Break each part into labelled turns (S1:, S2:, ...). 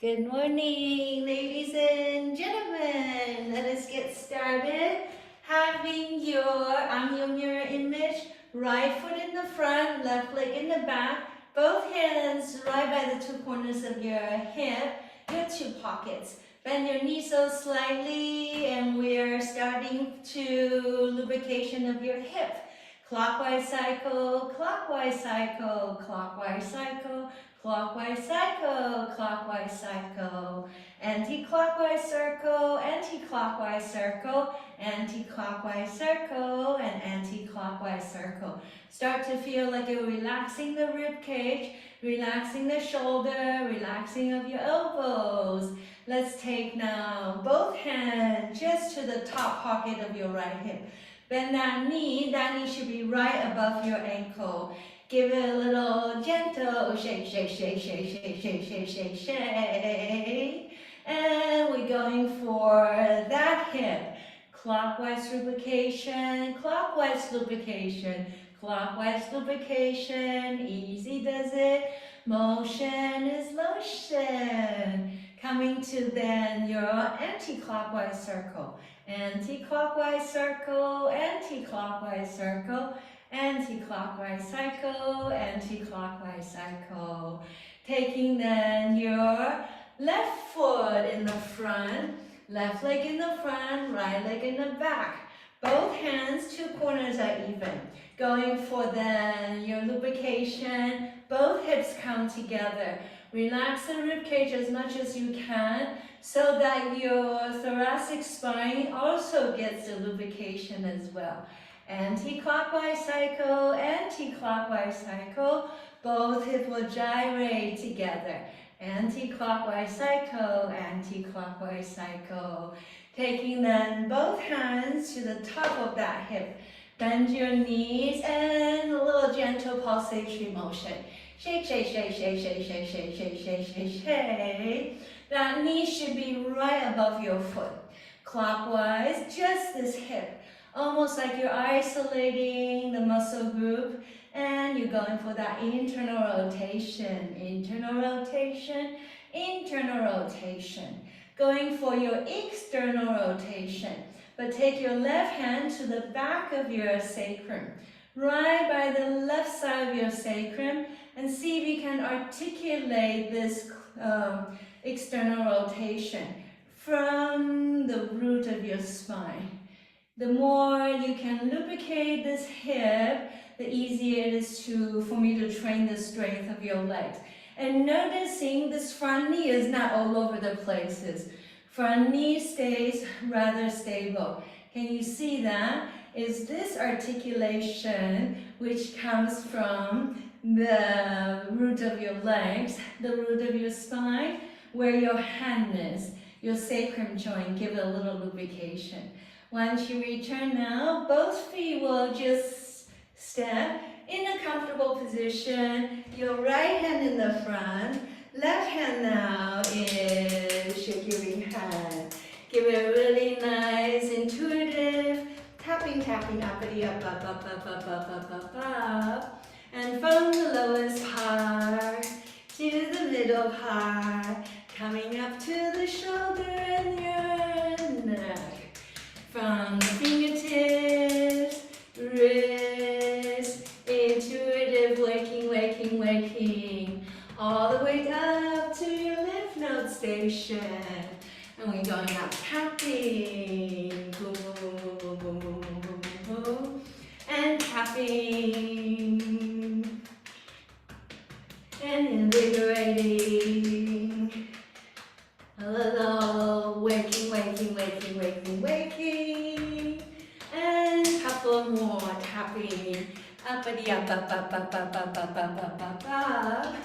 S1: Good morning, ladies and gentlemen. Let us get started. Having your mirror image, right foot in the front, left leg in the back, both hands right by the two corners of your hip, your two pockets. Bend your knees so slightly, and we're starting to lubrication of your hip. Clockwise cycle, clockwise cycle, clockwise cycle, clockwise cycle, clockwise cycle, anti-clockwise circle, anti-clockwise circle, anti-clockwise circle, and anti-clockwise circle. Start to feel like you're relaxing the rib cage, relaxing the shoulder, relaxing of your elbows. Let's take now both hands just to the top pocket of your right hip. Bend that knee should be right above your ankle. Give it a little gentle shake, shake, shake, shake, shake, shake, shake, shake, shake. And we're going for that hip. Clockwise lubrication, clockwise lubrication, clockwise lubrication. Easy does it. Motion is motion. Coming to then your anti-clockwise circle. Anti-clockwise circle, anti-clockwise circle, anti-clockwise cycle, anti-clockwise cycle. Taking then your left foot in the front, left leg in the front, right leg in the back. Both hands, two corners are even. Going for then your lubrication, both hips come together. Relax the rib cage as much as you can so that your thoracic spine also gets the lubrication as well. Anti-clockwise cycle, anti-clockwise cycle. Both hips will gyrate together. Anti-clockwise cycle, anti-clockwise cycle. Taking then both hands to the top of that hip. Bend your knees and a little gentle pulsation motion. Shake, shake, shake, shake, shake, shake, shake, shake, shake, shake, shake. That knee should be right above your foot. Clockwise, just this hip. Almost like you're isolating the muscle group and you're going for that internal rotation, internal rotation, internal rotation. Going for your external rotation. But take your left hand to the back of your sacrum, right by the left side of your sacrum, and see if you can articulate this external rotation from the root of your spine. The more you can lubricate this hip, the easier it is for me to train the strength of your legs. And noticing this front knee is not all over the places. Front knee stays rather stable. Can you see that? Is this articulation which comes from the root of your legs, the root of your spine, where your hand is, your sacrum joint, give it a little lubrication. Once you return now, both feet will just step in a comfortable position. Your right hand in the front, left hand now is your giving hand. Give it a really nice, intuitive tapping, tapping, uppity, up, up, up, up, up, up, up, up, up. And from the lowest part to the middle part, coming up to the shoulder and your neck. From the fingertips, wrist, intuitive, waking, waking, waking, all the way up to your lymph node station. And we're going up tapping, boom, boom, boom, boom, boom, boom, boom, boom, boom, and tapping, and invigorating. A little waking, waking, waking, waking, waking, and a couple more tapping, uppity, up, up, up, up, up, up, up, up, up, up, up.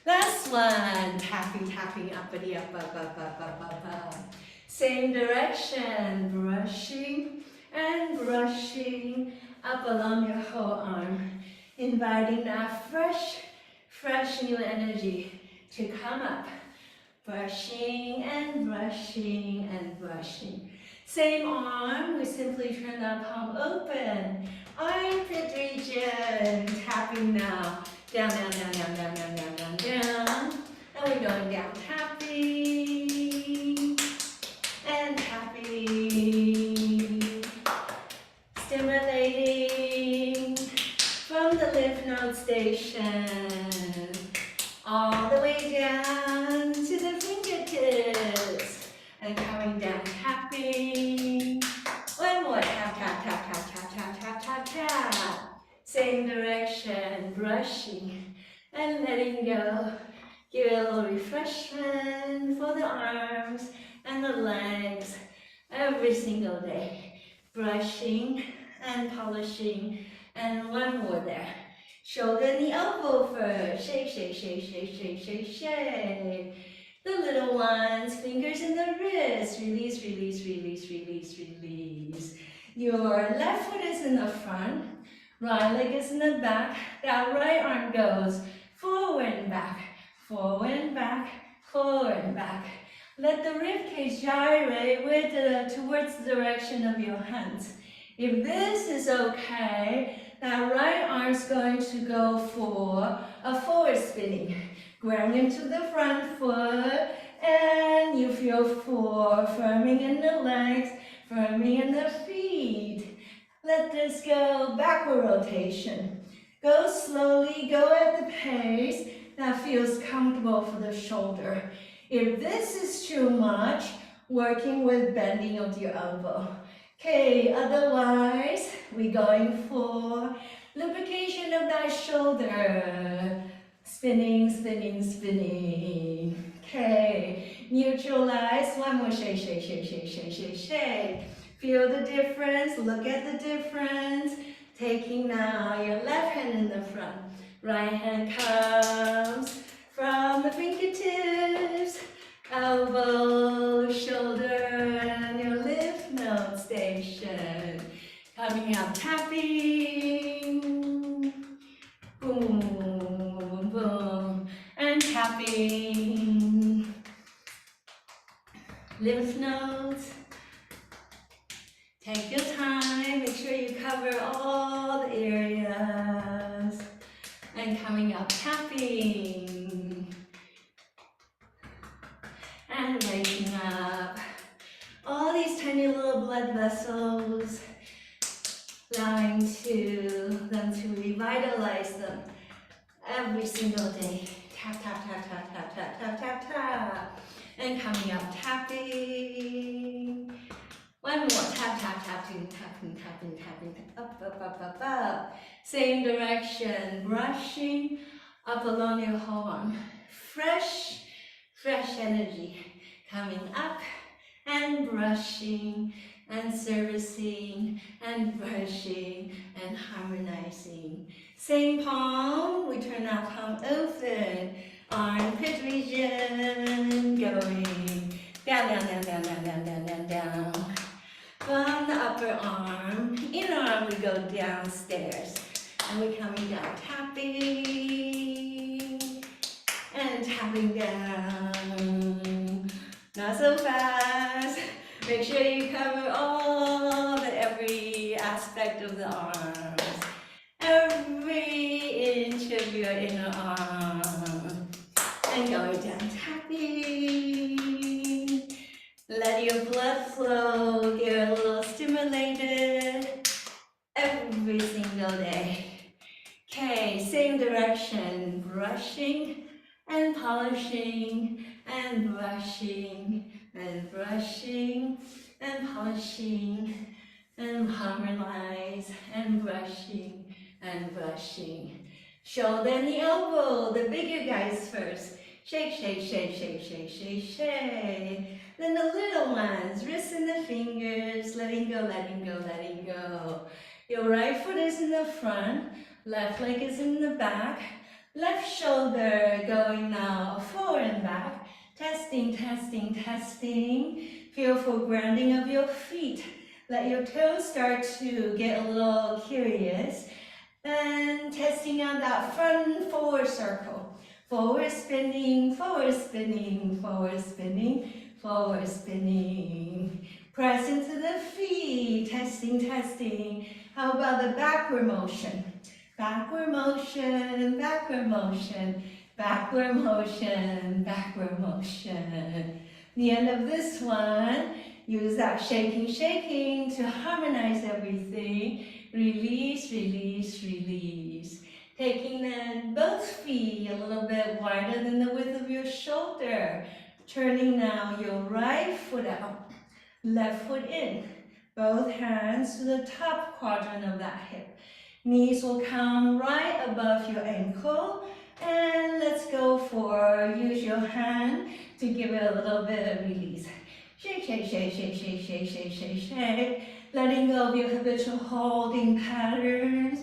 S1: Last one, tapping, tapping, uppity, up, up, up, up, up, up, up. Same direction, brushing and brushing up along your whole arm, inviting that fresh new energy to come up. Brushing and brushing and brushing. Same arm, we simply turn that palm open. Armpit region, tapping now. Down, down, down, down, down, down, down, down, down. And we're going down, tapping. down to the fingertips. And coming down, tapping. One more, tap, tap, tap, tap, tap, tap, tap, tap, tap. Same direction, brushing and letting go. Give it a little refreshment for the arms and the legs every single day. Brushing and polishing, and one more there. Shoulder and the elbow first. Shake, shake, shake, shake, shake, shake, shake. The little ones, fingers in the wrist. Release, release, release, release, release. Your left foot is in the front. Right leg is in the back. That right arm goes forward and back, forward and back, forward and back. Let the ribcage gyrate towards the direction of your hands. If this is okay, that right arm is going to go for a forward spinning. Ground into the front foot, and you feel for firming in the legs, firming in the feet. Let this go backward rotation. Go slowly, go at the pace that feels comfortable for the shoulder. If this is too much, working with bending of your elbow. Okay, otherwise, we're going for lubrication of that shoulder. Spinning, spinning, spinning. Okay, neutralize. One more shake, shake, shake, shake, shake, shake, shake. Feel the difference, look at the difference. Taking now your left hand in the front. Right hand comes from the fingertips. Elbow, shoulder, and your lymph node station. Coming up, tapping. Boom, boom, and tapping. Lymph nodes. Take your time, make sure you cover all the areas. And coming up, tapping. And waking up. All these tiny little blood vessels, allowing them to revitalize them every single day. Tap, tap, tap, tap, tap, tap, tap, tap, tap. And coming up, tapping. One more, tap, tap, tapping, tapping, tapping, tapping, up, up, up, up, up. Same direction, brushing up along your whole arm. Fresh energy coming up and brushing and servicing and brushing and harmonizing. Same palm, we turn our palm open. Armpit region going down, down, down, down, down, down, down, down, down. From the upper arm, inner arm, we go downstairs. And we're coming down, tapping and tapping down. Not so fast. Make sure you cover every aspect of the arms. Every inch of your inner arm. And going down, tapping. Let your blood flow, get a little stimulated every single day. Okay, same direction, brushing and polishing and brushing and brushing and polishing and harmonize and brushing and brushing. Shoulder and the elbow, the bigger guys first. Shake, shake, shake, shake, shake, shake, shake. Then the little ones, wrists and the fingers, letting go, letting go, letting go. Your right foot is in the front, left leg is in the back, left shoulder going now forward and back. Testing, testing, testing. Feel for grounding of your feet. Let your toes start to get a little curious. And testing out that front forward circle. Forward spinning, forward spinning, forward spinning, forward spinning. Press into the feet. Testing, testing. How about the backward motion? Backward motion, backward motion, backward motion, backward motion. The end of this one, use that shaking, shaking to harmonize everything. Release, release, release. Taking then both feet a little bit wider than the width of your shoulder. Turning now your right foot out, left foot in. Both hands to the top quadrant of that hip. Knees will come right above your ankle. And let's go for, use your hand to give it a little bit of release. Shake, shake, shake, shake, shake, shake, shake, shake, shake. Letting go of your habitual holding patterns.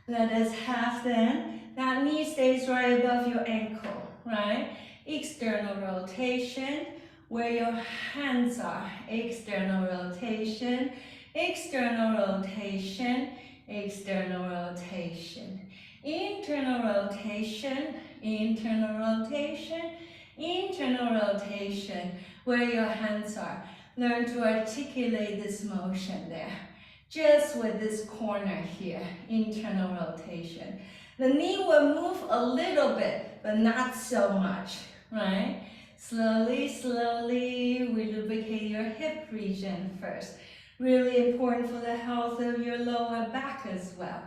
S1: Let us have then, that knee stays right above your ankle, right? External rotation, where your hands are. External rotation, external rotation, external rotation. Internal rotation, internal rotation, internal rotation, where your hands are. Learn to articulate this motion there. Just with this corner here, internal rotation. The knee will move a little bit, but not so much, right? Slowly, slowly, we lubricate your hip region first. Really important for the health of your lower back as well.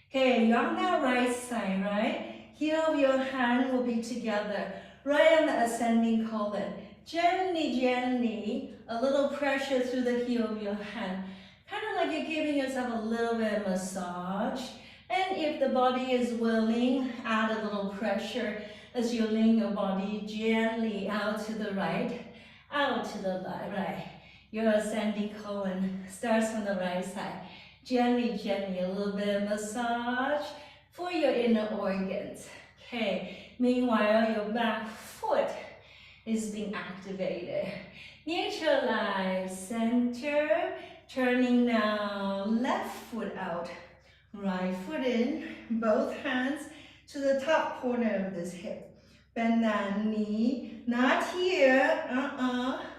S1: Okay, you're on that right side, right? Heel of your hand will be together, right on the ascending colon. Gently, gently, a little pressure through the heel of your hand. Kind of like you're giving yourself a little bit of massage. And if the body is willing, add a little pressure as you lean your body gently out to the right, out to the right. Your ascending colon starts from the right side. Gently, gently, a little bit of massage for your inner organs. Okay, meanwhile, your back foot is being activated. Neutralize, center, turning now left foot out, right foot in, both hands to the top corner of this hip. Bend that knee, not here,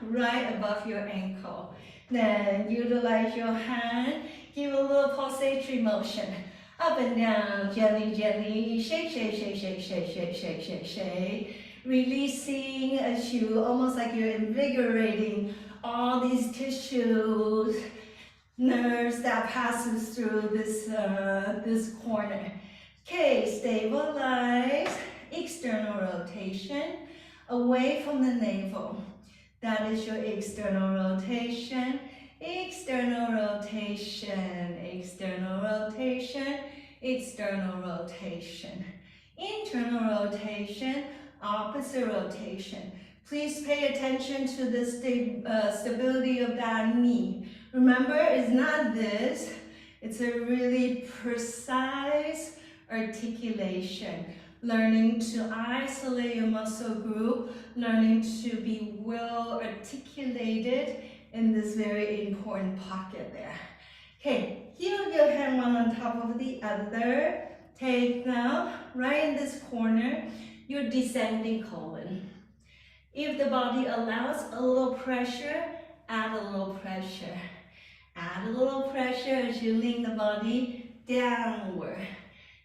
S1: right above your ankle. Then utilize your hand, give a little pulsatory motion. Up and down, gently, gently, shake, shake, shake, shake, shake, shake, shake, shake, shake. Releasing as you, almost like you're invigorating all these tissues, nerves that passes through this corner. Okay, stabilize, external rotation, away from the navel. That is your external rotation, external rotation, external rotation, external rotation. Internal rotation, opposite rotation. Please pay attention to the stability of that knee. Remember, it's not this, it's a really precise articulation. Learning to isolate your muscle group, learning to be well articulated in this very important pocket there. Okay, heel of your hand one on top of the other. Take now, right in this corner, your descending colon. If the body allows a little pressure, add a little pressure. Add a little pressure as you lean the body downward.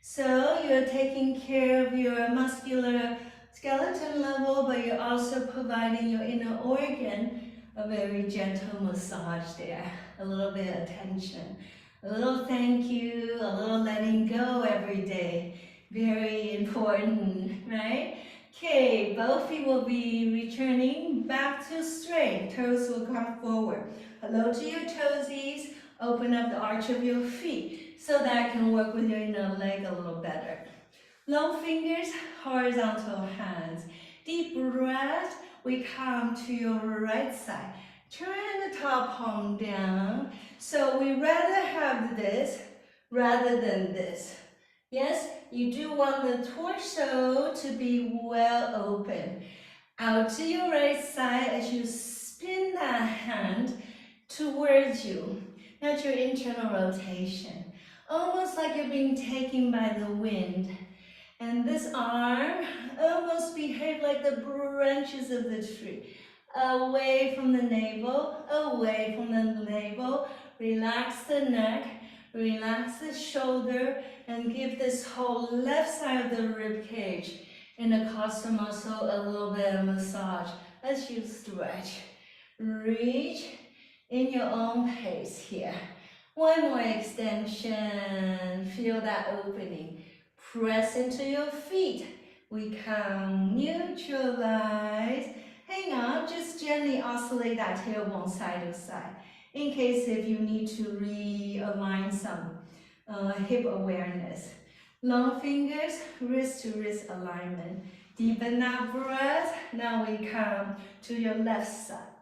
S1: So you're taking care of your muscular skeleton level, but you're also providing your inner organ a very gentle massage there. A little bit of attention, a little thank you, a little letting go every day. Very important, right? Okay, both feet will be returning back to straight. Toes will come forward. Hello to your toesies. Open up the arch of your feet so that I can work with your inner leg a little better. Long fingers, horizontal hands. Deep breath. We come to your right side. Turn the top palm down. So we rather have this rather than this. Yes, you do want the torso to be well open. Out to your right side as you spin that hand towards you. That's your internal rotation. Almost like you're being taken by the wind. And this arm almost behave like the branches of the tree. Away from the navel, away from the navel. Relax the neck, relax the shoulder, and give this whole left side of the rib cage in the costal muscle a little bit of massage as you stretch. Reach in your own pace here. One more extension. Feel that opening. Press into your feet. We come neutralize. Hang on, just gently oscillate that tailbone side to side. In case if you need to realign some hip awareness. Long fingers, wrist to wrist alignment. Deepen that breath. Now we come to your left side.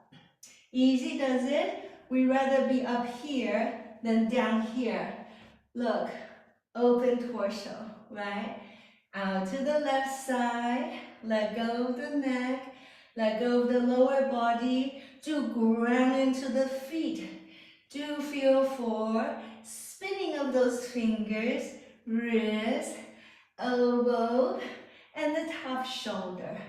S1: Easy does it? We rather be up here than down here. Look, open torso, right? Out to the left side, let go of the neck, let go of the lower body, do ground into the feet. Do feel for spinning of those fingers, wrist, elbow, and the top shoulder.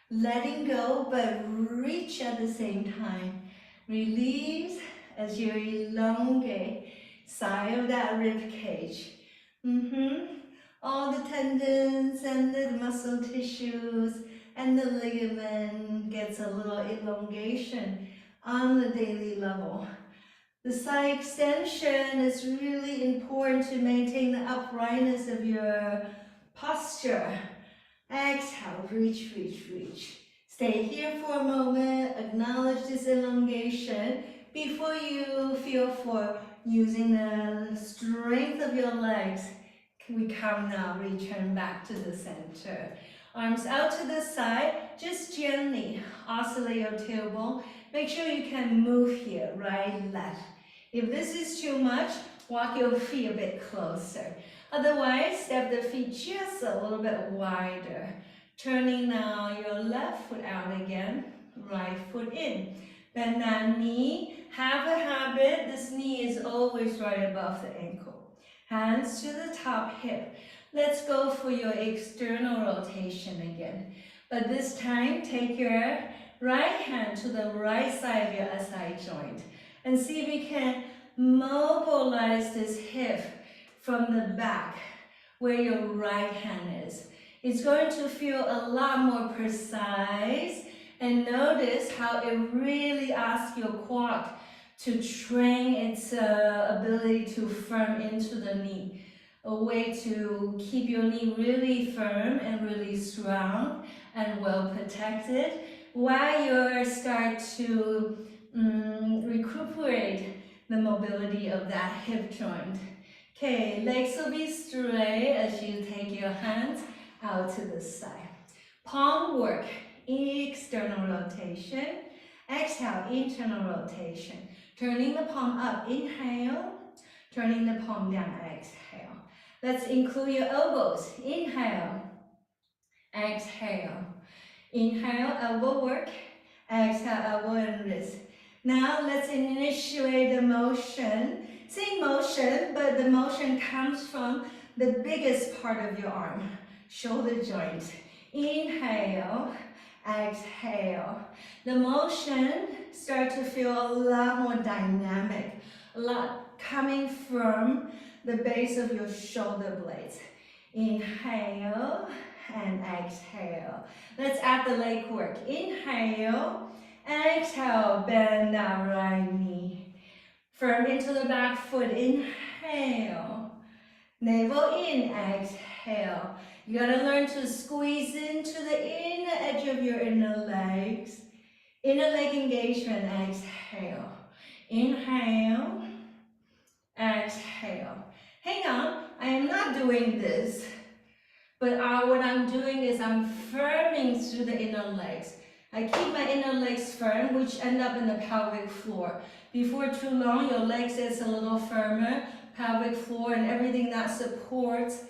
S1: Letting go, but reach at the same time. Release as you elongate side of that rib cage. All the tendons and the muscle tissues and the ligament gets a little elongation on the daily level. The side extension is really important to maintain the uprightness of your posture. Exhale, reach, reach, reach. Stay here for a moment, acknowledge this elongation before you feel for using the strength of your legs. We come now, return back to the center. Arms out to the side, just gently oscillate your tailbone. Make sure you can move here, right, left. If this is too much, walk your feet a bit closer. Otherwise, step the feet just a little bit wider. Turning now your left foot out again, right foot in. Bend that knee. Have a habit, this knee is always right above the ankle. Hands to the top hip. Let's go for your external rotation again. But this time, take your right hand to the right side of your SI joint. And see if we can mobilize this hip from the back where your right hand is. It's going to feel a lot more precise, and notice how it really asks your quad to train its ability to firm into the knee. A way to keep your knee really firm and really strong and well protected while you start to recuperate the mobility of that hip joint. Okay, legs will be straight as you take your hands out to the side. Palm work, external rotation. Exhale, internal rotation. Turning the palm up, inhale. Turning the palm down, exhale. Let's include your elbows. Inhale, exhale. Inhale, elbow work. Exhale, elbow and wrist. Now let's initiate the motion. Same motion, but the motion comes from the biggest part of your arm, shoulder joint. Inhale, exhale. The motion starts to feel a lot more dynamic, a lot coming from the base of your shoulder blades. Inhale and exhale. Let's add the leg work. Inhale, exhale, bend that right knee. Firm into the back foot, inhale. Navel in, exhale. You gotta learn to squeeze into the inner edge of your inner legs. Inner leg engagement, exhale. Inhale, exhale. Hang on, I am not doing this. But what I'm doing is I'm firming through the inner legs. I keep my inner legs firm, which end up in the pelvic floor. Before too long, your legs is a little firmer, pelvic floor and everything that supports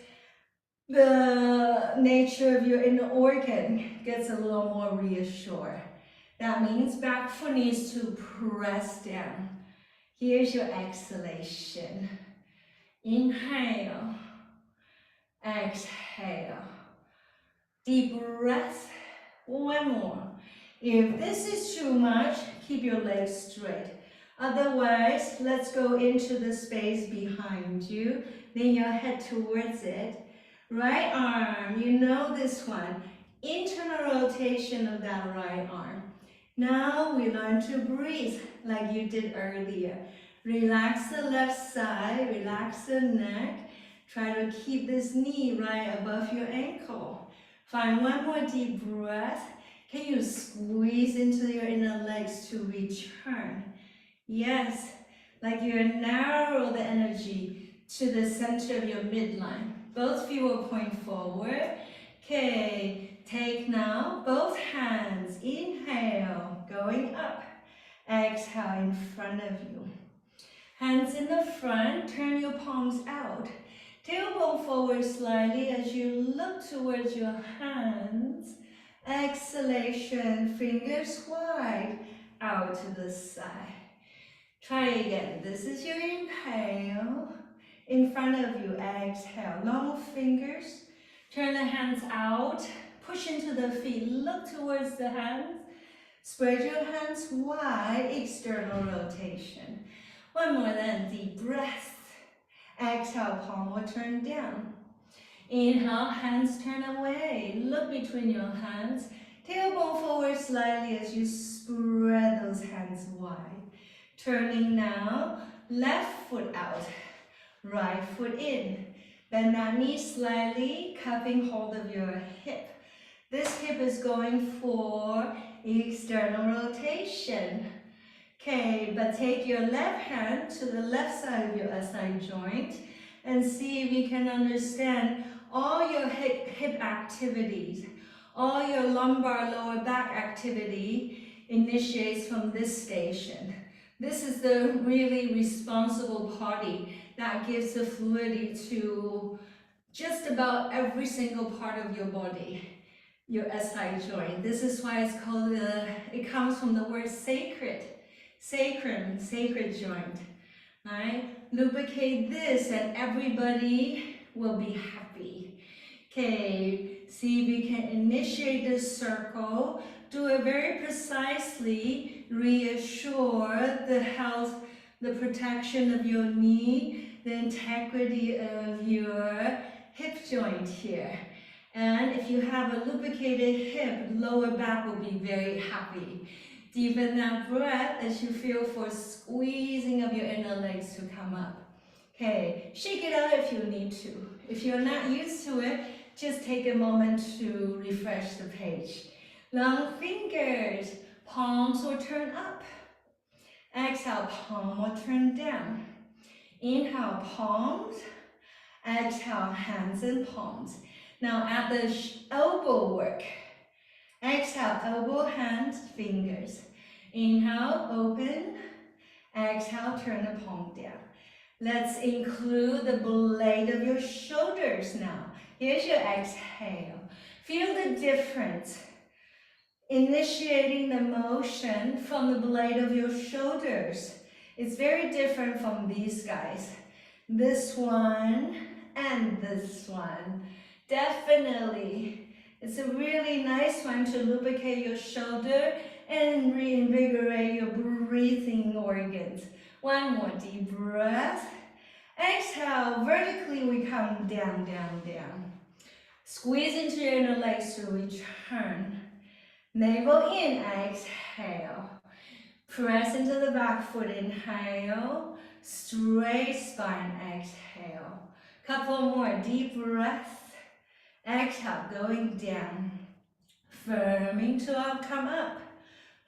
S1: the nature of your inner organ gets a little more reassured. That means back foot needs to press down. Here's your exhalation. Inhale, exhale. Deep breath. One more. If this is too much, keep your legs straight. Otherwise, let's go into the space behind you. Then your head towards it. Right arm, you know this one. Internal rotation of that right arm. Now we learn to breathe like you did earlier. Relax the left side, relax the neck. Try to keep this knee right above your ankle. Find one more deep breath. Can you squeeze into your inner legs to return? Yes, like you narrow the energy to the center of your midline. Both feet will point forward. Okay, take now both hands. Inhale, going up. Exhale in front of you. Hands in the front, turn your palms out. Tailbone forward slightly as you look towards your hands. Exhalation, fingers wide, out to the side. Try again. This is your inhale. In front of you, exhale. Long fingers. Turn the hands out. Push into the feet. Look towards the hands. Spread your hands wide. External rotation. One more then. Deep breath. Exhale, palm will turn down. Inhale, hands turn away. Look between your hands. Tailbone forward slightly as you spread those hands wide. Turning now, left foot out, right foot in. Bend that knee slightly, cupping hold of your hip. This hip is going for external rotation. Okay, but take your left hand to the left side of your SI joint and see if you can understand all your hip activities, all your lumbar lower back activity initiates from this station. This is the really responsible party that gives the fluidity to just about every single part of your body, your SI joint. This is why it's called, it comes from the word sacred, sacrum, sacred joint, right? Lubricate this and everybody will be happy. Okay, see if we can initiate this circle. Do it very precisely. Reassure the health, the protection of your knee, the integrity of your hip joint here. And if you have a lubricated hip, lower back will be very happy. Deepen that breath as you feel for squeezing of your inner legs to come up. Okay, shake it out if you need to. If you're not used to it, just take a moment to refresh the page. Long fingers, palms will turn up. Exhale, palm will turn down. Inhale, palms. Exhale, hands and palms. Now at the elbow work. Exhale, elbow, hands, fingers. Inhale, open. Exhale, turn the palm down. Let's include the blade of your shoulders now. Here's your exhale. Feel the difference. Initiating the motion from the blade of your shoulders. It's very different from these guys. This one and this one. Definitely. It's a really nice one to lubricate your shoulder and reinvigorate your breathing organs. One more deep breath. Exhale, vertically we come down, down, down. Squeeze into your inner legs to return. Navel in, exhale. Press into the back foot, inhale. Straight spine, exhale. Couple more, deep breath. Exhale, going down. Firming to come up.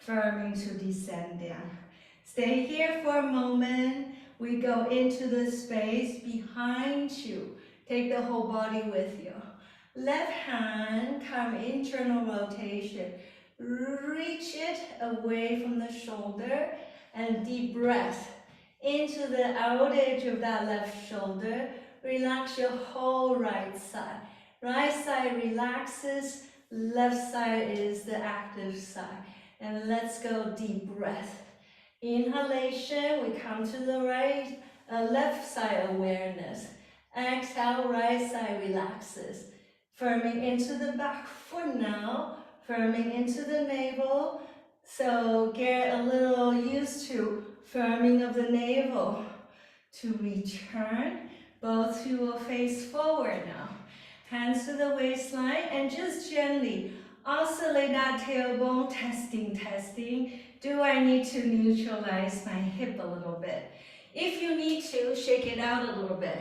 S1: Firming to descend down. Stay here for a moment. We go into the space behind you. Take the whole body with you. Left hand, come internal rotation. Reach it away from the shoulder and deep breath into the outer edge of that left shoulder. Relax your whole right side. Right side relaxes, left side is the active side. And let's go deep breath. Inhalation, we come to the right, left side awareness. Exhale, right side relaxes. Firming into the back foot now, firming into the navel. So get a little used to firming of the navel. To return, both feet will face forward now. Hands to the waistline and just gently oscillate that tailbone, testing, testing. Do I need to neutralize my hip a little bit? If you need to, shake it out a little bit.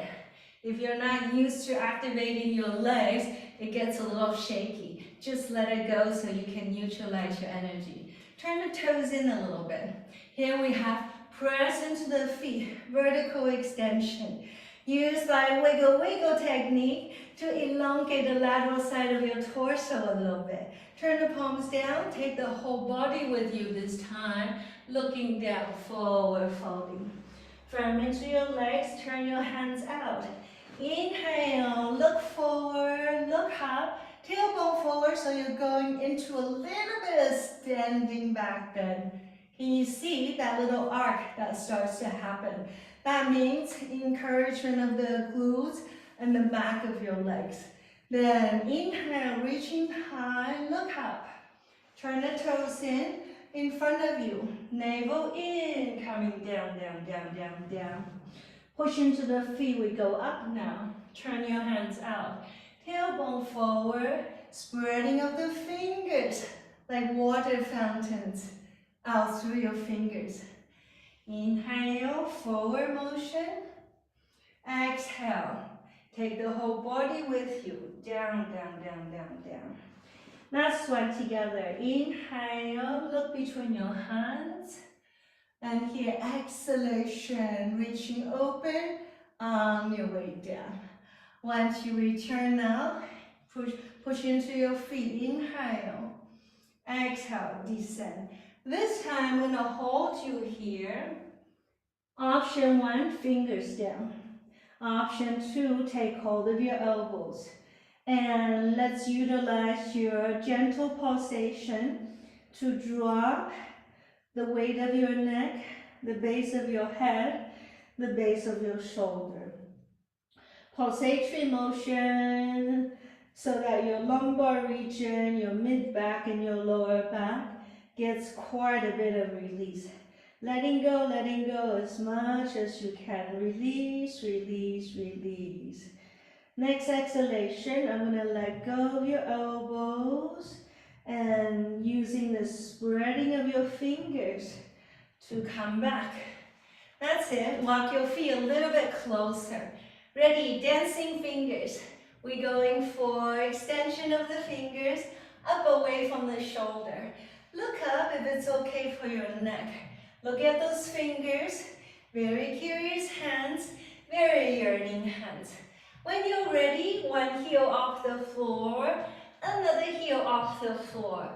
S1: If you're not used to activating your legs, it gets a little shaky. Just let it go so you can neutralize your energy. Turn the toes in a little bit. Here we have press into the feet, vertical extension. Use that wiggle wiggle technique to elongate the lateral side of your torso a little bit. Turn the palms down, take the whole body with you this time, looking down, forward folding. Firm into your legs, turn your hands out. Inhale, look forward, look up, tailbone forward so you're going into a little bit of standing back bend. Can you see that little arc that starts to happen? That means encouragement of the glutes and the back of your legs. Then inhale, reaching high, look up. Turn the toes in front of you. Navel in, coming down, down, down, down, down. Push into the feet, we go up now. Turn your hands out. Tailbone forward, spreading of the fingers like water fountains out through your fingers. Inhale, forward motion. Exhale, take the whole body with you. Down, down, down, down, down. Now sweat together. Inhale, look between your hands. And here, exhalation, reaching open on your way down. Once you return now, push into your feet. Inhale. Exhale, descend. This time, I'm going to hold you here. Option 1, fingers down. Option 2, take hold of your elbows. And let's utilize your gentle pulsation to drop the weight of your neck, the base of your head, the base of your shoulder. Pulsatory motion so that your lumbar region, your mid-back and your lower back gets quite a bit of release. Letting go as much as you can. Release, release, release. Next exhalation, I'm going to let go of your elbows and using the spreading of your fingers to come back. That's it. Walk your feet a little bit closer. Ready? Dancing fingers. We're going for extension of the fingers up away from the shoulder. Look up if it's okay for your neck. Look at those fingers. Very curious hands. Very yearning hands. When you're ready, one heel off the floor, another heel off the floor.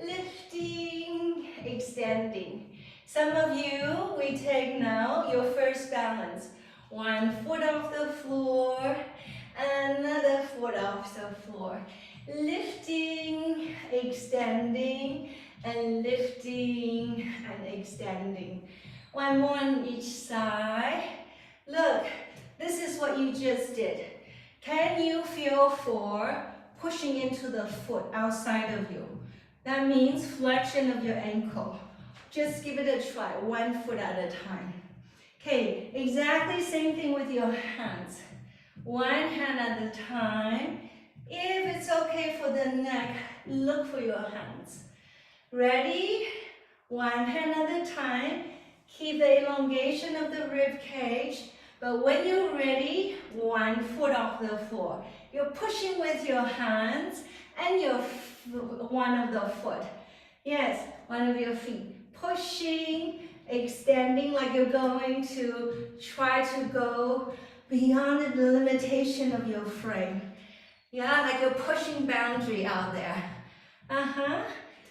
S1: Lifting, extending. Some of you, we take now your first balance. One foot off the floor, another foot off the floor. Lifting, extending, and lifting and extending. One more on each side. Look, this is what you just did. Can you feel for pushing into the foot outside of you? That means flexion of your ankle. Just give it a try, 1 foot at a time. Okay, exactly same thing with your hands. One hand at a time. If it's okay for the neck, look for your hands. Ready? One hand at a time. Keep the elongation of the rib cage. But when you're ready, 1 foot off the floor. You're pushing with your hands and your one of the foot. Yes, one of your feet. Pushing, extending like you're going to try to go beyond the limitation of your frame. Yeah, like you're pushing boundary out there.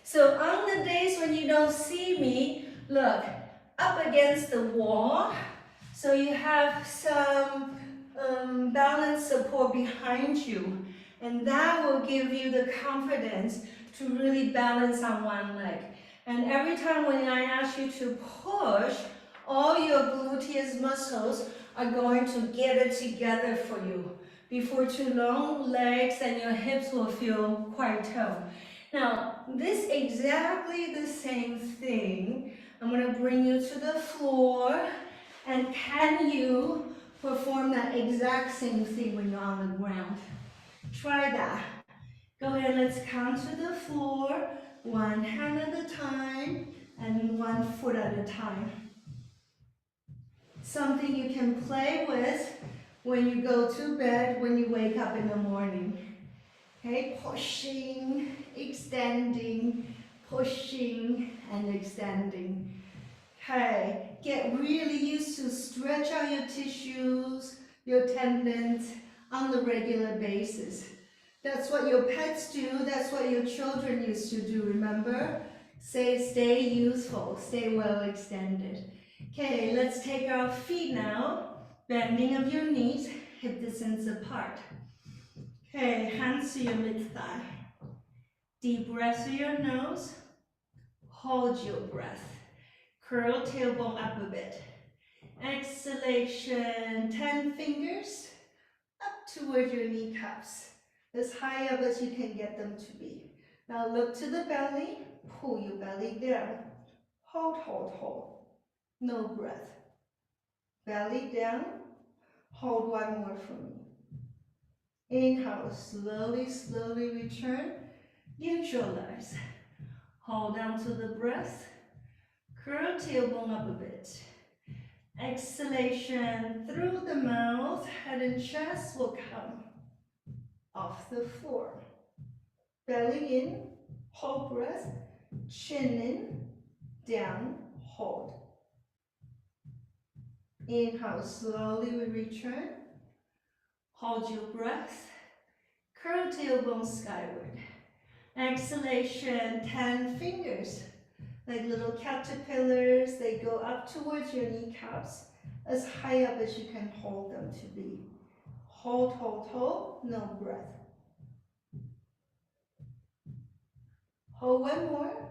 S1: So on the days when you don't see me, look, up against the wall. So you have some balance support behind you. And that will give you the confidence to really balance on one leg. And every time when I ask you to push, all your gluteus muscles are going to get it together for you. Before too long, legs and your hips will feel quite toned. Now, this exactly the same thing. I'm going to bring you to the floor. And can you perform that exact same thing when you're on the ground? Try that. Go ahead, let's come to the floor, one hand at a time and 1 foot at a time. Something you can play with when you go to bed, when you wake up in the morning. Okay, pushing, extending, pushing, and extending. Okay, get really used to stretch out your tissues, your tendons on the regular basis. That's what your pets do, that's what your children used to do, remember? Stay youthful, stay well extended. Okay, let's take our feet now. Bending of your knees, hip distance apart. Okay, hands to your mid-thigh. Deep breath through your nose. Hold your breath. Curl tailbone up a bit. Exhalation, 10 fingers up toward your kneecaps. As high up as you can get them to be. Now look to the belly. Pull your belly down. Hold, hold, hold. No breath. Belly down. Hold one more for me. Inhale, slowly, slowly return. Neutralize. Hold down to the breath. Curl tailbone up a bit. Exhalation through the mouth. Head and chest will come off the floor. Belly in. Hold breath. Chin in. Down. Hold. Inhale, slowly we return. Hold your breath. Curl tailbone skyward. Exhalation, 10 fingers. Like little caterpillars, they go up towards your kneecaps, as high up as you can hold them to be. Hold, hold, hold, no breath. Hold one more.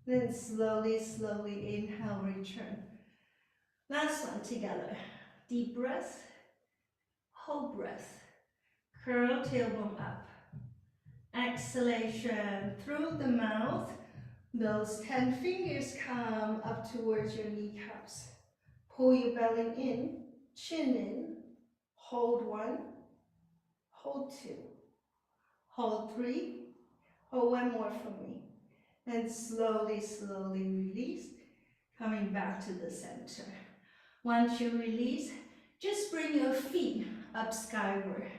S1: Then slowly, slowly inhale, return. Last one together. Deep breath, hold breath. Curl tailbone up. Exhalation through the mouth. Those 10 fingers come up towards your kneecaps. Pull your belly in, chin in. Hold one, hold two, hold three, hold one more for me. And slowly, slowly release, coming back to the center. Once you release, just bring your feet up skyward.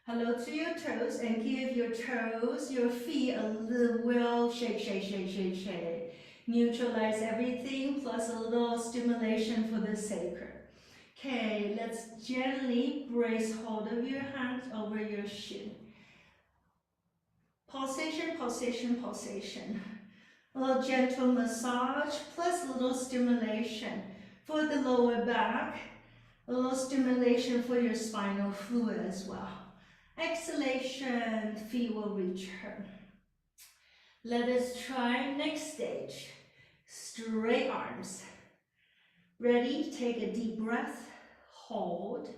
S1: Hello to your toes and give your toes, your feet a little shake, shake, shake, shake, shake. Neutralize everything plus a little stimulation for the sacrum. Okay, let's gently brace hold of your hands over your shin. Pulsation, pulsation, pulsation. A little gentle massage plus a little stimulation for the lower back. A little stimulation for your spinal fluid as well. Exhalation, feet will return. Let us try next stage. Straight arms. Ready? Take a deep breath. Hold.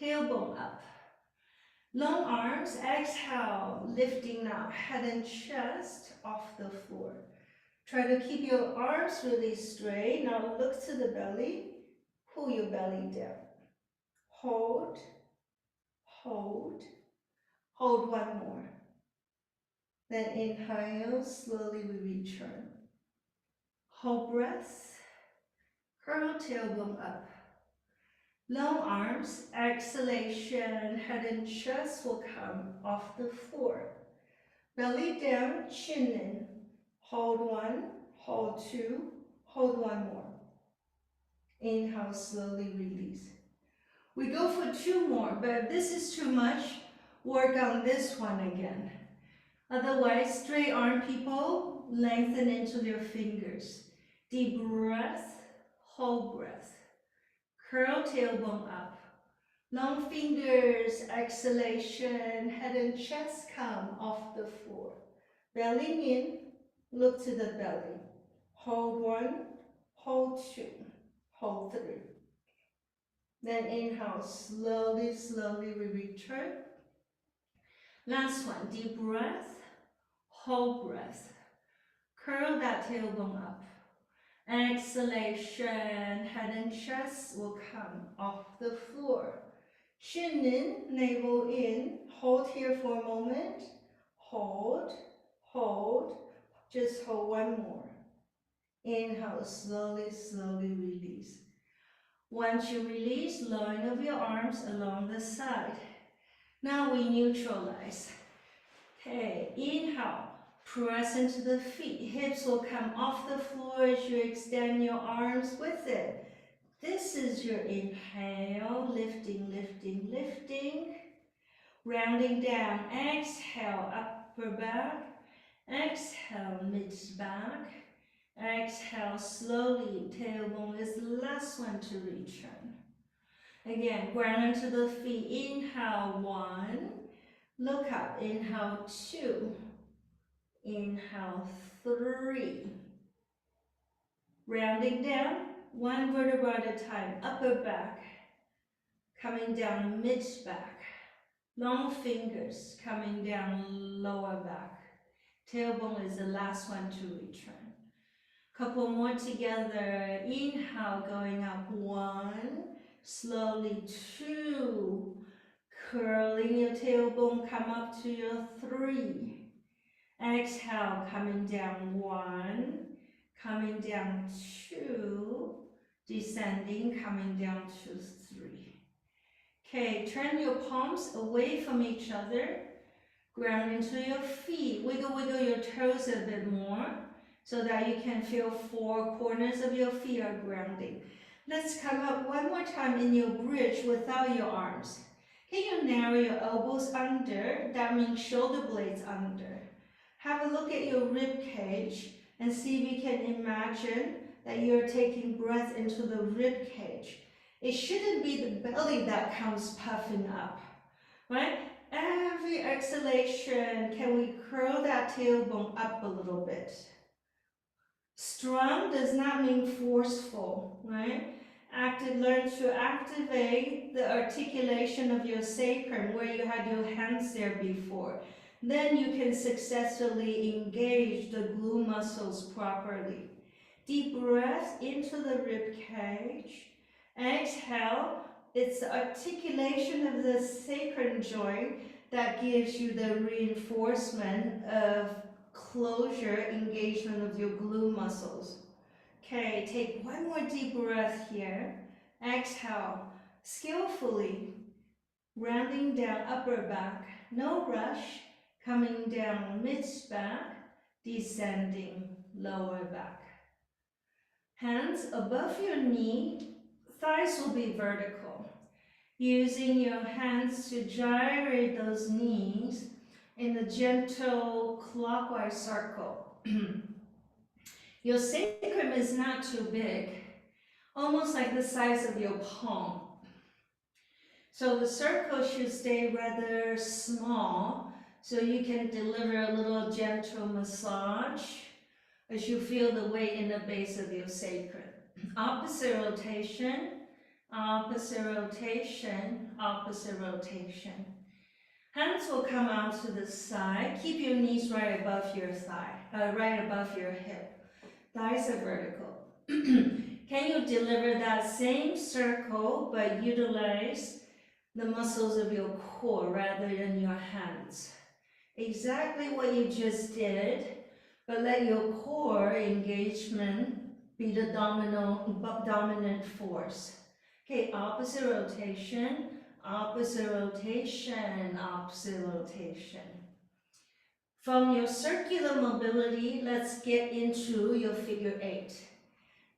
S1: Tailbone up. Long arms. Exhale. Lifting now. Head and chest off the floor. Try to keep your arms really straight. Now look to the belly. Pull your belly down. Hold. Hold. Hold one more. Then inhale, slowly we return. Hold breath. Curl tailbone up. Long arms, exhalation, head and chest will come off the floor. Belly down, chin in. Hold one, hold two, hold one more. Inhale, slowly release. We go for two more, but if this is too much, work on this one again. Otherwise, straight arm people, lengthen into your fingers. Deep breath, hold breath. Curl tailbone up. Long fingers, exhalation, head and chest come off the floor. Belly in, look to the belly. Hold one, hold two, hold three. Then inhale, slowly, slowly we return. Last one, deep breath. Hold breath. Curl that tailbone up. Exhalation, head and chest will come off the floor. Chin in, navel in. Hold here for a moment. Hold, hold. Just hold one more. Inhale, slowly, slowly release. Once you release, lowering of your arms along the side. Now we neutralize. Okay, inhale, press into the feet. Hips will come off the floor as you extend your arms with it. This is your inhale, lifting, lifting, lifting. Rounding down, exhale, upper back. Exhale, mid back. Exhale, slowly, tailbone is the last one to return. Again, ground into the feet. Inhale, 1. Look up. Inhale, 2. Inhale, 3. Rounding down, 1 vertebra at a time. Upper back, coming down mid back. Long fingers coming down lower back. Tailbone is the last one to return. Couple more together. Inhale, going up 1. Slowly 2. Curling your tailbone, come up to your 3. Exhale, coming down 1. Coming down 2. Descending, coming down to 3. Okay, turn your palms away from each other. Ground into your feet. Wiggle, wiggle your toes a bit more so that you can feel 4 corners of your feet are grounding. Let's come up one more time in your bridge without your arms. Can you narrow your elbows under? That means shoulder blades under. Have a look at your rib cage and see if you can imagine that you're taking breath into the rib cage. It shouldn't be the belly that comes puffing up, right? Every exhalation, can we curl that tailbone up a little bit? Strong does not mean forceful, right? Learn to activate the articulation of your sacrum where you had your hands there before. Then you can successfully engage the glute muscles properly. Deep breath into the rib cage. Exhale. It's the articulation of the sacrum joint that gives you the reinforcement of closure, engagement of your glute muscles. Okay, take one more deep breath here. Exhale, skillfully rounding down upper back, no rush, coming down mid back, descending lower back. Hands above your knee, thighs will be vertical. Using your hands to gyrate those knees in a gentle clockwise circle. Your sacrum is not too big, almost like the size of your palm. So the circle should stay rather small, so you can deliver a little gentle massage as you feel the weight in the base of your sacrum. Opposite rotation, opposite rotation, opposite rotation. Hands will come out to the side. Keep your knees right above your thigh, right above your hip. Thighs are vertical. Can you deliver that same circle but utilize the muscles of your core rather than your hands? Exactly what you just did, but let your core engagement be the dominant force. Okay, opposite rotation, opposite rotation, opposite rotation. From your circular mobility, let's get into your figure 8.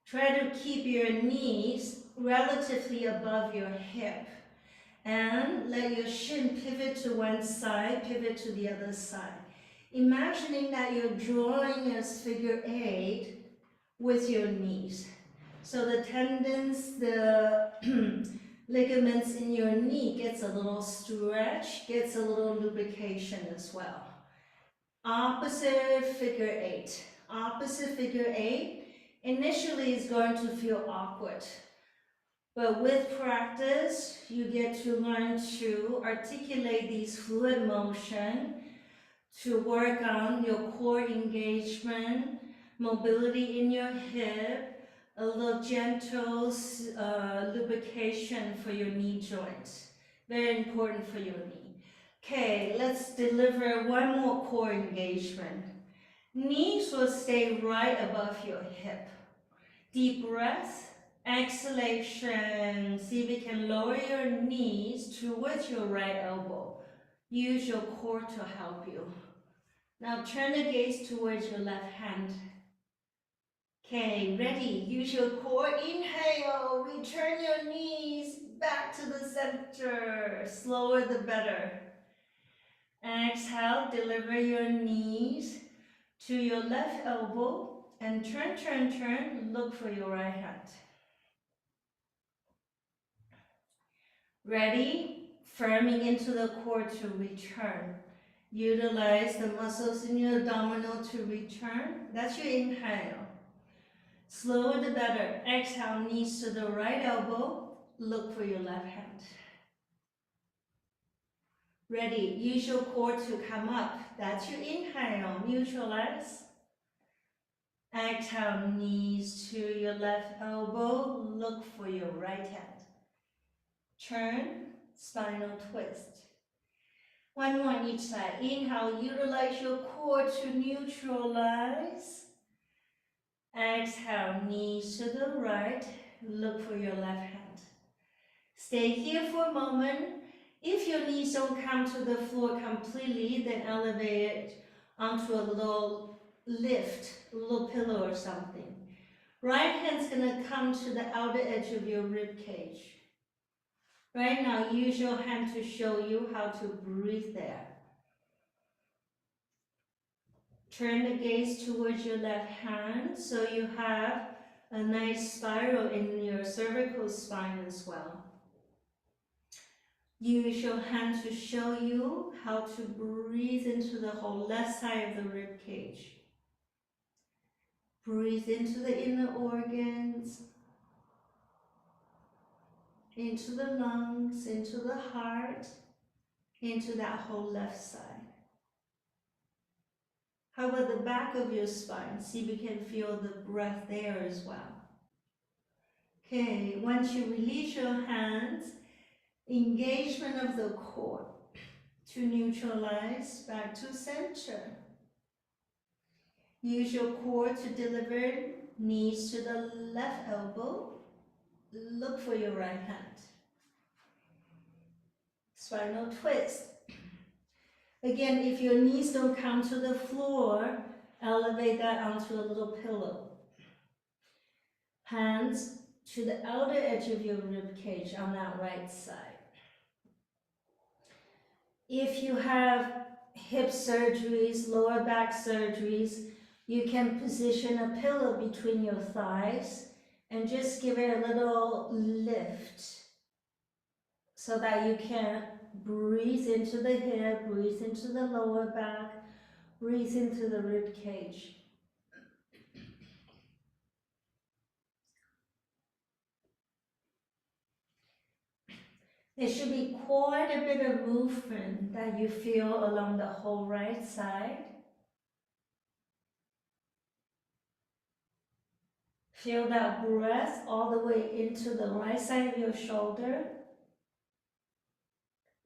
S1: Try to keep your knees relatively above your hip and let your shin pivot to one side, pivot to the other side. Imagining that you're drawing as figure 8 with your knees. So the tendons, the ligaments in your knee gets a little stretch, gets a little lubrication as well. Opposite figure 8. Opposite figure 8 initially is going to feel awkward. But with practice, you get to learn to articulate these fluid motion, to work on your core engagement, mobility in your hip, a little gentle lubrication for your knee joints. Very important for your knee. Okay, let's deliver one more core engagement. Knees will stay right above your hip. Deep breath. Exhalation. See if you can lower your knees towards your right elbow. Use your core to help you. Now turn the gaze towards your left hand. Okay, ready. Use your core. Inhale. Return your knees back to the center. Slower the better. Exhale. Deliver your knees to your left elbow and turn, turn, turn. Look for your right hand. Ready? Firming into the core to return. Utilize the muscles in your abdominal to return. That's your inhale. Slower the better. Exhale, knees to the right elbow. Look for your left hand. Ready? Use your core to come up. That's your inhale. Neutralize. Exhale, knees to your left elbow. Look for your right hand. Turn, spinal twist. One more on each side. Inhale, utilize your core to neutralize. Exhale, knees to the right. Look for your left hand. Stay here for a moment. If your knees don't come to the floor completely, then elevate it onto a little lift, a little pillow or something. Right hand's gonna come to the outer edge of your rib cage. Right now, use your hand to show you how to breathe there. Turn the gaze towards your left hand so you have a nice spiral in your cervical spine as well. Use your hand to show you how to breathe into the whole left side of the rib cage. Breathe into the inner organs, into the lungs, into the heart, into that whole left side. How about the back of your spine? See if you can feel the breath there as well. Okay, once you release your hands, engagement of the core to neutralize back to center. Use your core to deliver knees to the left elbow. Look for your right hand. Spinal twist. Again, if your knees don't come to the floor, elevate that onto a little pillow. Hands to the outer edge of your rib cage on that right side. If you have hip surgeries, lower back surgeries, you can position a pillow between your thighs and just give it a little lift so that you can breathe into the hip, breathe into the lower back, breathe into the rib cage. There should be quite a bit of movement that you feel along the whole right side. Feel that breath all the way into the right side of your shoulder,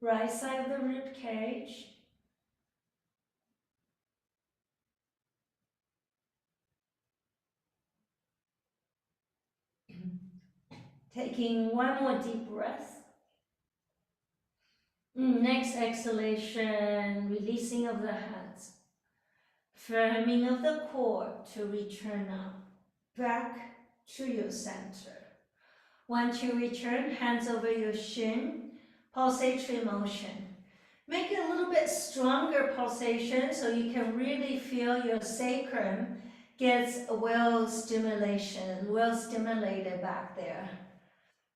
S1: right side of the rib cage. Taking one more deep breath. Next exhalation, releasing of the hands. Firming of the core to return up, back to your center. Once you return, hands over your shin, pulsatory motion. Make it a little bit stronger pulsation so you can really feel your sacrum gets well stimulated back there.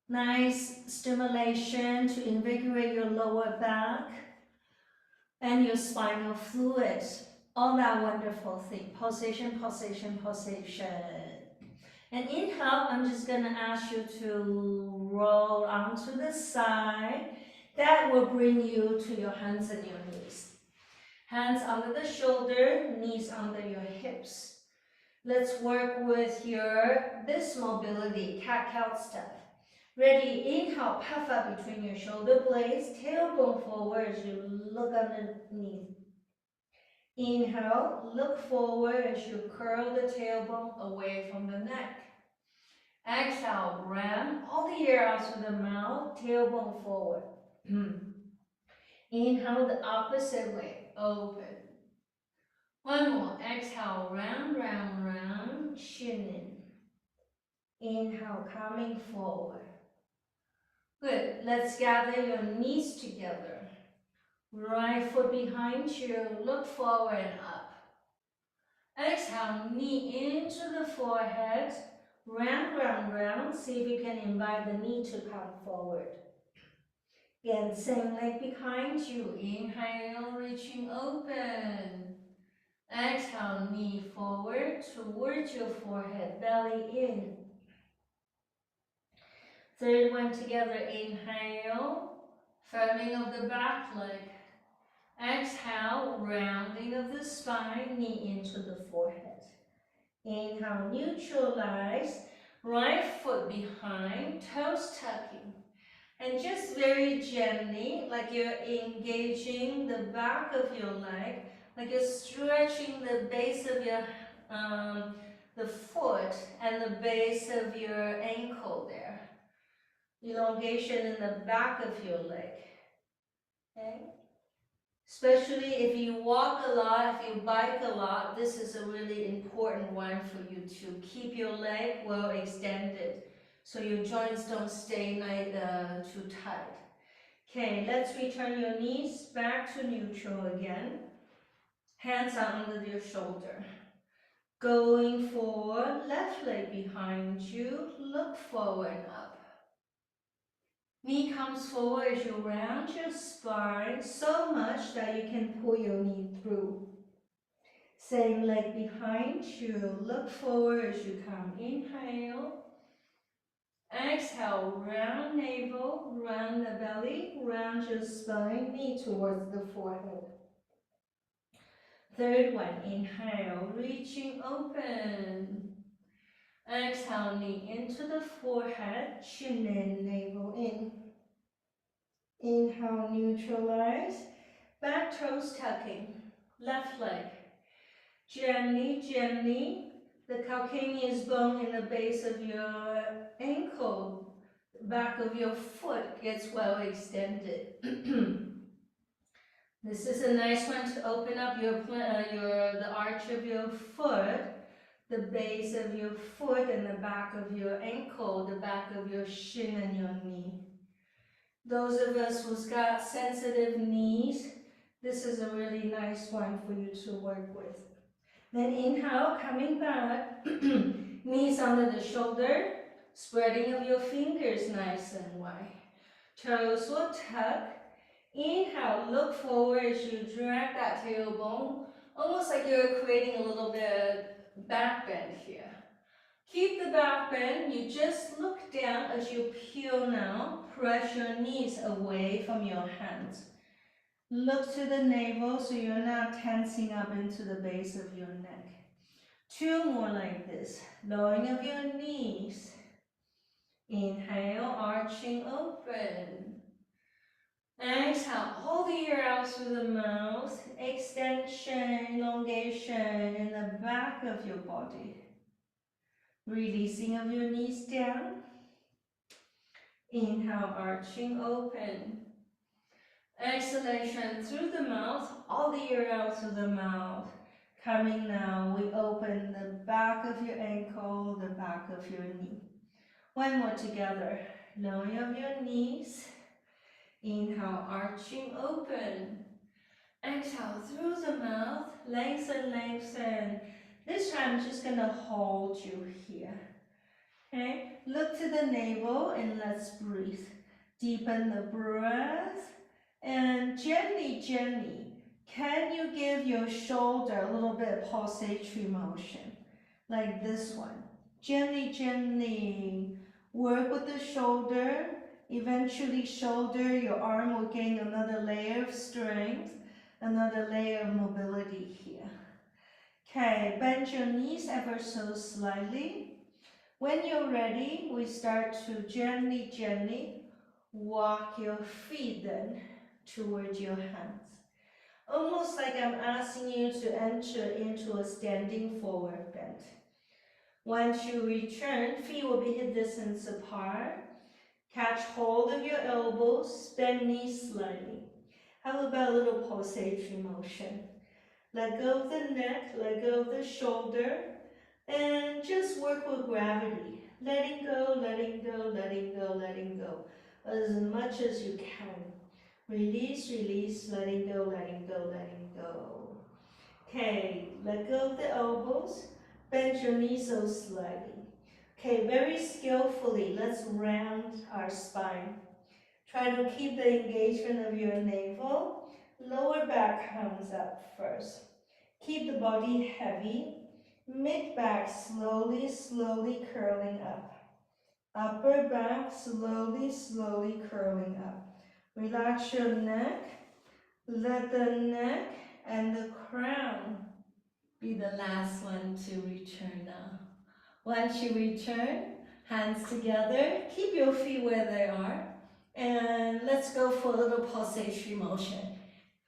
S1: Nice stimulation to invigorate your lower back and your spinal fluid. All that wonderful thing. Pulsation, pulsation, pulsation. And inhale, I'm just going to ask you to roll onto the side. That will bring you to your hands and your knees. Hands under the shoulder, knees under your hips. Let's work with this mobility, cat-cow step. Ready, inhale, puff up between your shoulder blades, tailbone forward as you look underneath. Inhale, look forward as you curl the tailbone away from the neck. Exhale, round all the air out through the mouth, tailbone forward. Inhale the opposite way, open. One more, exhale, round, round, round, chin in. Inhale, coming forward. Good, let's gather your knees together. Right foot behind you, look forward and up. Exhale, knee into the forehead, round, round, round. See if you can invite the knee to come forward. Again, same leg behind you. Inhale, reaching open. Exhale, knee forward towards your forehead, belly in. Third one together, inhale, firming of the back leg. Exhale, rounding of the spine, knee into the forehead. Inhale, neutralize, right foot behind, toes tucking. And just very gently, like you're engaging the back of your leg, like you're stretching the base of your, the foot and the base of your ankle there. Elongation in the back of your leg. Okay? Especially if you walk a lot, if you bike a lot, this is a really important one for you to keep your leg well extended so your joints don't stay too tight. Okay, let's return your knees back to neutral again. Hands are under your shoulder. Going forward, left leg behind you, look forward and up. Knee comes forward as you round your spine so much that you can pull your knee through. Same leg behind you, look forward as you come. Inhale. Exhale, round navel, round the belly, round your spine, knee towards the forehead. Third one, inhale, reaching open. Exhale, knee into the forehead, chin in, navel in. Inhale, neutralize, back toes tucking, left leg. Gently, gently, the calcaneus bone in the base of your ankle, back of your foot gets well extended. This is a nice one to open up the arch of your foot, the base of your foot and the back of your ankle, the back of your shin and your knee. Those of us who's got sensitive knees, this is a really nice one for you to work with. Then inhale, coming back, knees under the shoulder, spreading of your fingers nice and wide. Toes will tuck. Inhale, look forward as you drag that tailbone, almost like you're creating a little bit of back bend here. Keep the back bend, you just look down as you peel now, press your knees away from your hands. Look to the navel so you're not tensing up into the base of your neck. Two more like this, lowering of your knees. Inhale, arching open. Exhale, hold the air out through the mouth, extension, elongation in the back of your body. Releasing of your knees down. Inhale, arching open. Exhalation through the mouth, all the air out through the mouth. Coming now, we open the back of your ankle, the back of your knee. One more together, lowering of your knees. Inhale, arching open. Exhale through the mouth, lengthen, lengthen. This time I'm just gonna hold you here. Okay, look to the navel and let's breathe. Deepen the breath and gently, gently. Can you give your shoulder a little bit of pulsatory motion? Like this one. Gently, gently. Work with the shoulder. Eventually shoulder, your arm will gain another layer of strength, another layer of mobility here. Okay, bend your knees ever so slightly. When you're ready, we start to gently, gently walk your feet then towards your hands. Almost like I'm asking you to enter into a standing forward bend. Once you return, feet will be hip distance apart. Catch hold of your elbows, bend knees slightly. How about a little pulsation motion? Let go of the neck, let go of the shoulder, and just work with gravity. Letting go, letting go, letting go, letting go. As much as you can. Release, release, letting go, letting go, letting go. Okay, let go of the elbows. Bend your knees so slightly. Okay, very skillfully, let's round our spine. Try to keep the engagement of your navel. Lower back comes up first. Keep the body heavy. Mid back slowly, slowly curling up. Upper back slowly, slowly curling up. Relax your neck. Let the neck and the crown be the last one to return now. Once you return, hands together, keep your feet where they are, and let's go for a little pulsation motion.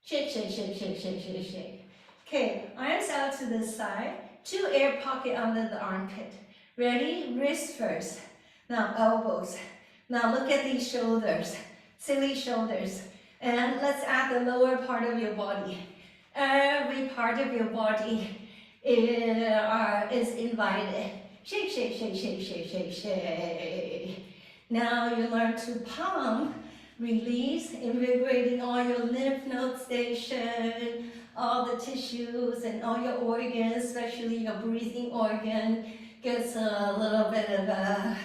S1: Shake, shake, shake, shake, shake, shake, shake. Okay, arms out to the side, 2 air pocket under the armpit. Ready? Wrist first. Now elbows. Now look at these shoulders, silly shoulders. And let's add the lower part of your body. Every part of your body is invited. Shake, shake, shake, shake, shake, shake, shake. Now you learn to pump, release, invigorating all your lymph node station, all the tissues and all your organs, especially your breathing organ, gets a little bit of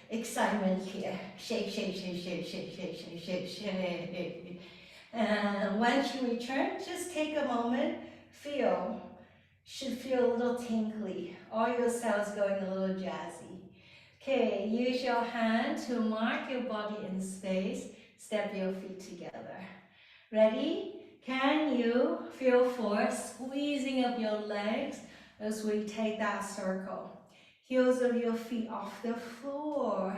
S1: excitement here. Shake, shake, shake, shake, shake, shake, shake, shake, shake. And once you return, just take a moment, feel. Should feel a little tingly. All your cells going a little jazzy. Okay, use your hand to mark your body in space. Step your feet together. Ready? Can you feel force squeezing up your legs as we take that circle? Heels of your feet off the floor.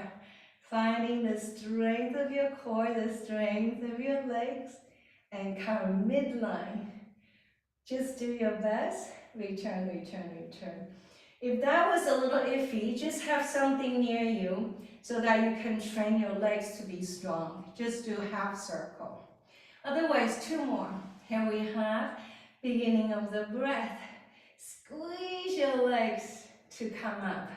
S1: Finding the strength of your core, the strength of your legs, and come midline. Just do your best. Return, return, return. If that was a little iffy, just have something near you so that you can train your legs to be strong. Just do half circle. Otherwise, 2 more. Here we have beginning of the breath. Squeeze your legs to come up.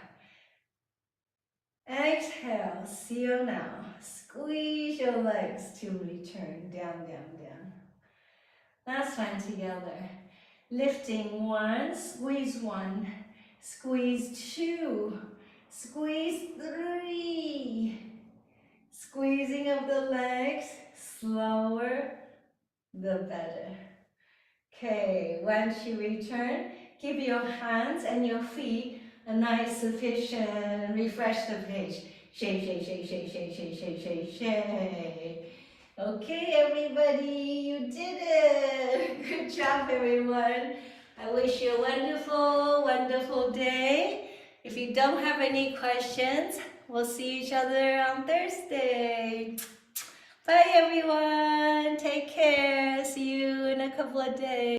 S1: Exhale, seal now. Squeeze your legs to return down, down, down. Last one together. Lifting 1, squeeze 1, squeeze 2, squeeze 3. Squeezing of the legs, slower the better. Okay, once you return, give your hands and your feet a nice sufficient, refresh the page. Shake, shake, shake, shake, shake, shake, shake, shake, shake. Okay, everybody, you did it. Good job, everyone. I wish you a wonderful, wonderful day. If you don't have any questions, we'll see each other on Thursday. Bye, everyone. Take care. See you in a couple of days.